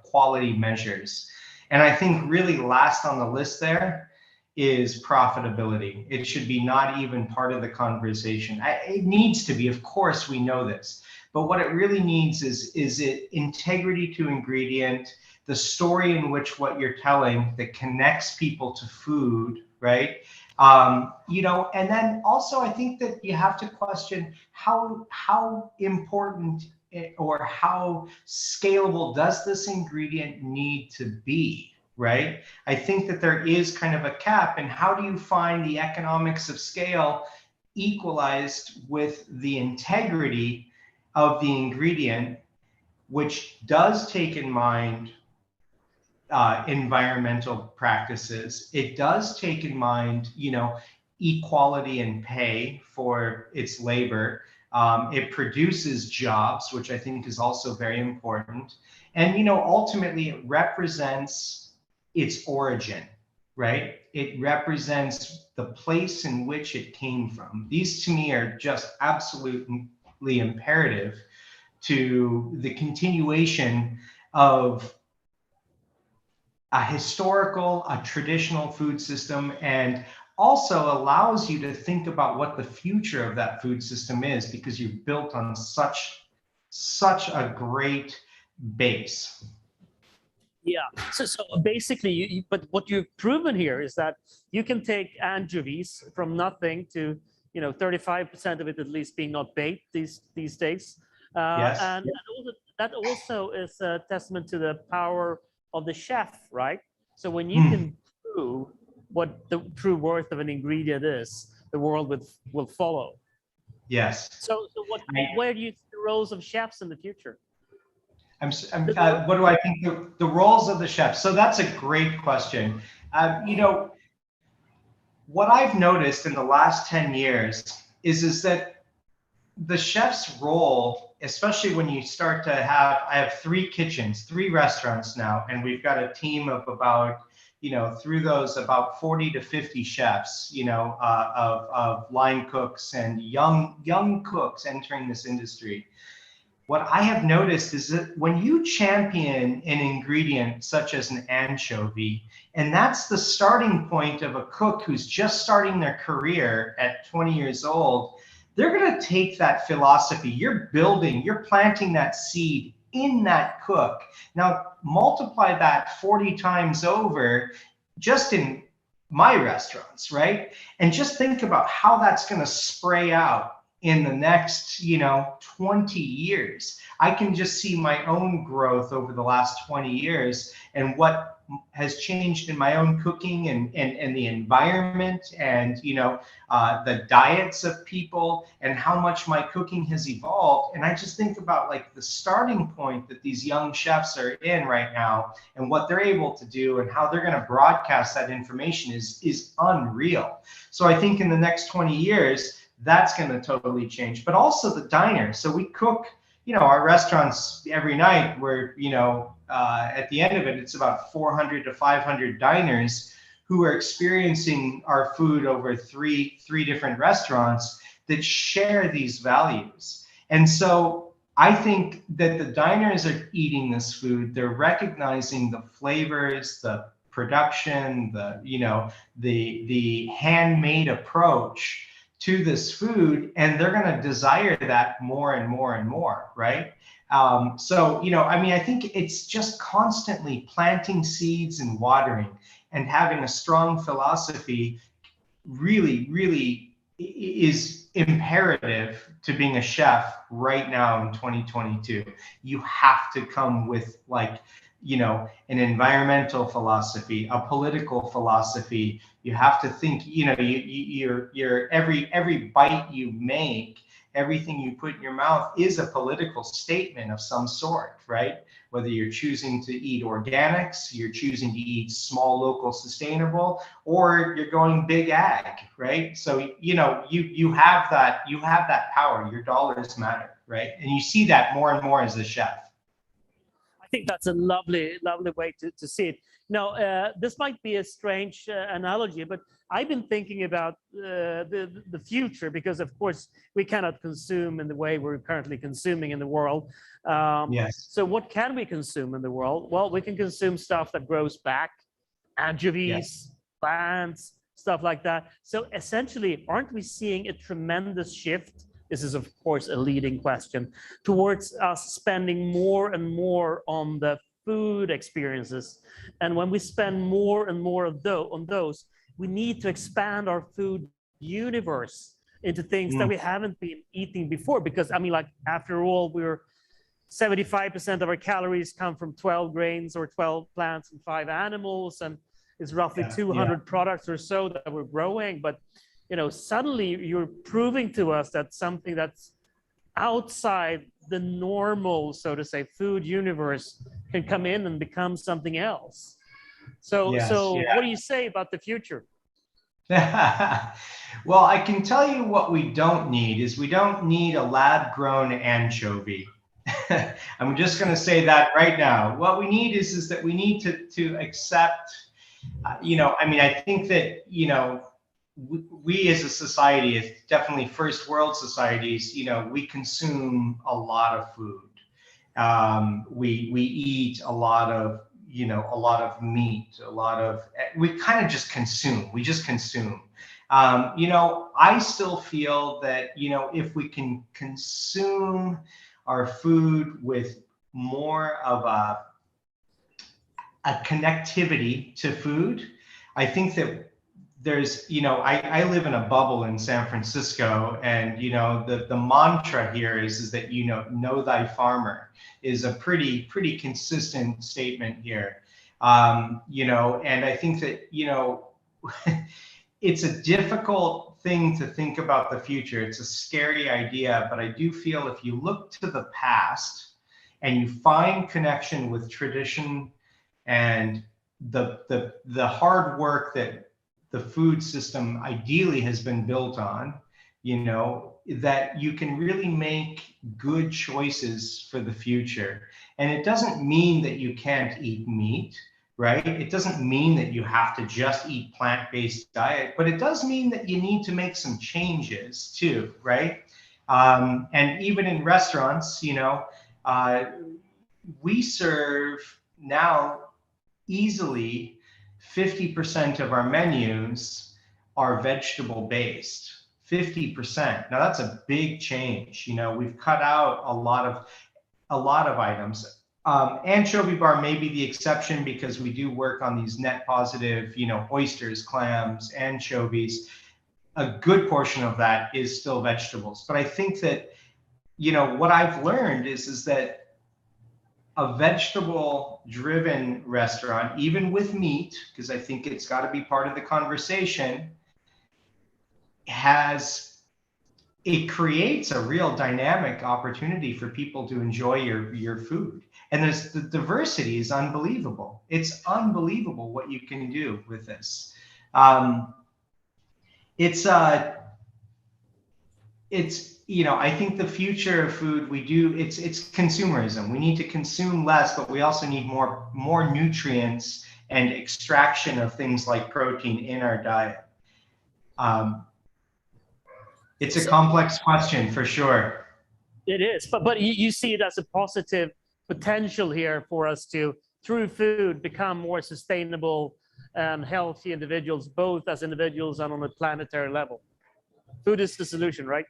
quality measures. And I think really last on the list there is profitability. It should be not even part of the conversation. It needs to be, of course, we know this, but what it really needs is it integrity to ingredient, the story in which what you're telling that connects people to food, right? You know, and then also I think that you have to question how important or how scalable does this ingredient need to be, right? I think that there is kind of a cap, and how do you find the economics of scale equalized with the integrity of the ingredient, which does take in mind environmental practices. It does take in mind, equality in pay for its labor. It produces jobs, which I think is also very important. And, ultimately it represents its origin, right? It represents the place in which it came from. These to me are just absolutely imperative to the continuation of a historical, a traditional food system, and also allows you to think about what the future of that food system is, because you've built on such a great base. Yeah. So basically, but what you've proven here is that you can take anchovies from nothing to 35% of it at least being not baked these days, Yes. and that also is a testament to the power of the chef, right? So when you can prove what the true worth of an ingredient is, the world will follow. Yes. So where do you see the roles of chefs in the future? What do I think the roles of the chef? So that's a great question. What I've noticed in the last 10 years is that the chef's role, especially when you start to I have 3 kitchens, 3 restaurants now, and we've got a team of about, through those about 40 to 50 chefs, of line cooks and young cooks entering this industry. What I have noticed is that when you champion an ingredient such as an anchovy, and that's the starting point of a cook who's just starting their career at 20 years old, they're going to take that philosophy. You're planting that seed in that cook. Now, multiply that 40 times over just in my restaurants, right? And just think about how that's going to spray out in the next, 20 years. I can just see my own growth over the last 20 years and what has changed in my own cooking and the environment and, the diets of people and how much my cooking has evolved. And I just think about like the starting point that these young chefs are in right now and what they're able to do and how they're going to broadcast that information is unreal. So I think in the next 20 years, that's going to totally change. But also the diners. So we cook, our restaurants every night. We're, at the end of it, it's about 400 to 500 diners who are experiencing our food over three different restaurants that share these values. And so I think that the diners are eating this food. They're recognizing the flavors, the production, the handmade approach to this food, and they're going to desire that more and more and more, right? I think it's just constantly planting seeds and watering and having a strong philosophy really, really is imperative to being a chef right now in 2022. You have to come with an environmental philosophy, a political philosophy. You have to think, you're every bite you make, everything you put in your mouth is a political statement of some sort, right? Whether you're choosing to eat organics, you're choosing to eat small, local, sustainable, or you're going big ag, right? So, you have that power. Your dollars matter, right? And you see that more and more as a chef. I think that's a lovely way to see it. Now, this might be a strange analogy, but I've been thinking about the future because, of course, we cannot consume in the way we're currently consuming in the world. Yes. So what can we consume in the world? Well, we can consume stuff that grows back, anchovies, plants, stuff like that. So essentially, aren't we seeing a tremendous shift? This is, of course, a leading question towards us spending more and more on the food experiences. And when we spend more and more on those, we need to expand our food universe into things that we haven't been eating before. Because, after all, 75% of our calories come from 12 grains or 12 plants and 5 animals. And it's roughly 200 products or so that we're growing. But suddenly you're proving to us that something that's outside the normal, so to say, food universe can come in and become something else. So, Yes, so yeah. what do you say about the future? Well, I can tell you what we don't need is we don't need a lab-grown anchovy. I'm just going to say that right now. What we need is that we need to accept, I think that, we as a society, as definitely first world societies, we consume a lot of food. We eat a lot of, meat, we kind of just consume. We just consume. I still feel that, if we can consume our food with more of a connectivity to food, I think that there's, I live in a bubble in San Francisco, and, the mantra here is that, know thy farmer is a pretty consistent statement here. And I think that, it's a difficult thing to think about the future. It's a scary idea, but I do feel if you look to the past and you find connection with tradition and the hard work that the food system ideally has been built on, that you can really make good choices for the future. And it doesn't mean that you can't eat meat, right? It doesn't mean that you have to just eat plant-based diet, but it does mean that you need to make some changes too, right? And even in restaurants, we serve now easily 50% of our menus are vegetable based. 50%. Now that's a big change. We've cut out a lot of items. Anchovy bar may be the exception because we do work on these net positive, oysters, clams, anchovies. A good portion of that is still vegetables. But I think that, what I've learned is that a vegetable driven restaurant, even with meat, because I think it's got to be part of the conversation, it creates a real dynamic opportunity for people to enjoy your food. And the diversity is unbelievable. It's unbelievable what you can do with this. I think the future of food, it's consumerism. We need to consume less, but we also need more nutrients and extraction of things like protein in our diet. It's a complex question for sure. It is, but you see it as a positive potential here for us to, through food, become more sustainable and healthy individuals, both as individuals and on a planetary level. Food is the solution, right?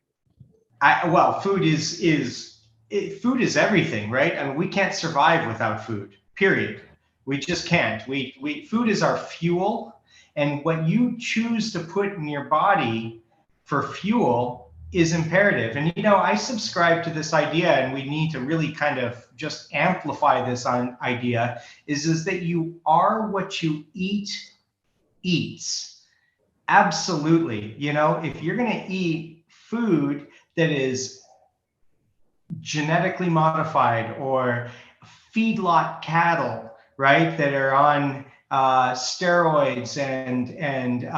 Food is everything, right? I mean, we can't survive without food, period. We just can't. Food is our fuel, and what you choose to put in your body for fuel is imperative. And, I subscribe to this idea, and we need to really kind of just amplify this idea, is that you are what you eat eats. Absolutely. If you're going to eat food that is genetically modified or feedlot cattle, right, that are on steroids and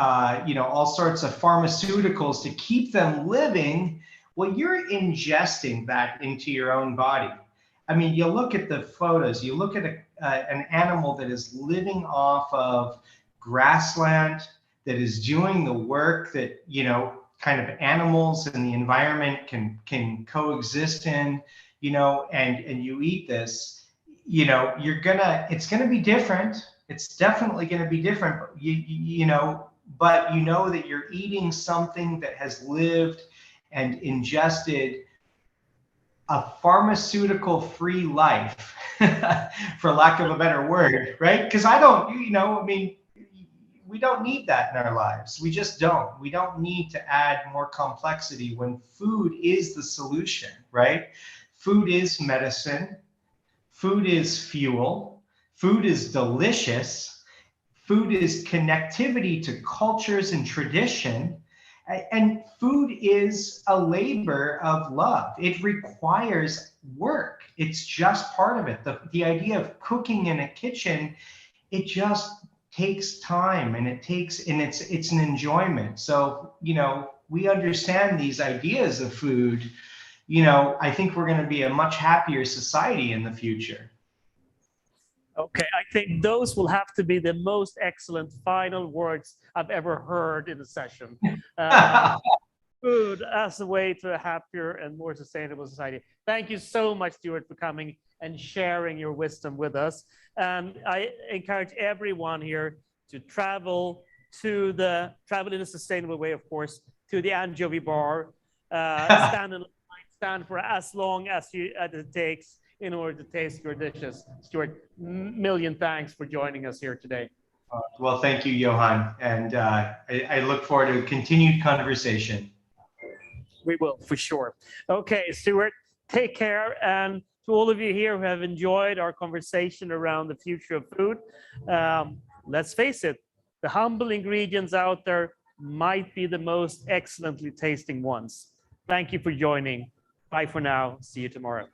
all sorts of pharmaceuticals to keep them living, well, you're ingesting that into your own body. I mean, you look at the photos, you look at an animal that is living off of grassland, that is doing the work that, kind of animals and the environment can coexist in, and you eat this, it's gonna be different. It's definitely gonna be different, but but that you're eating something that has lived and ingested a pharmaceutical-free life, for lack of a better word, right? Because we don't need that in our lives. We just don't. We don't need to add more complexity when food is the solution, right? Food is medicine. Food is fuel. Food is delicious. Food is connectivity to cultures and tradition. And food is a labor of love. It requires work. It's just part of it. The idea of cooking in a kitchen, it just takes time, and it's an enjoyment. So, we understand these ideas of food. I think we're going to be a much happier society in the future. Okay, I think those will have to be the most excellent final words I've ever heard in a session. Food as a way to a happier and more sustainable society. Thank you so much, Stuart, for coming and sharing your wisdom with us. And I encourage everyone here to travel in a sustainable way, of course, to the Anchovy Bar. Stand for as long as it takes in order to taste your dishes. Stuart, million thanks for joining us here today. Well, thank you, Johan. And I look forward to a continued conversation. We will, for sure. Okay, Stuart, take care. And to all of you here who have enjoyed our conversation around the future of food, let's face it, the humble ingredients out there might be the most excellently tasting ones. Thank you for joining. Bye for now. See you tomorrow.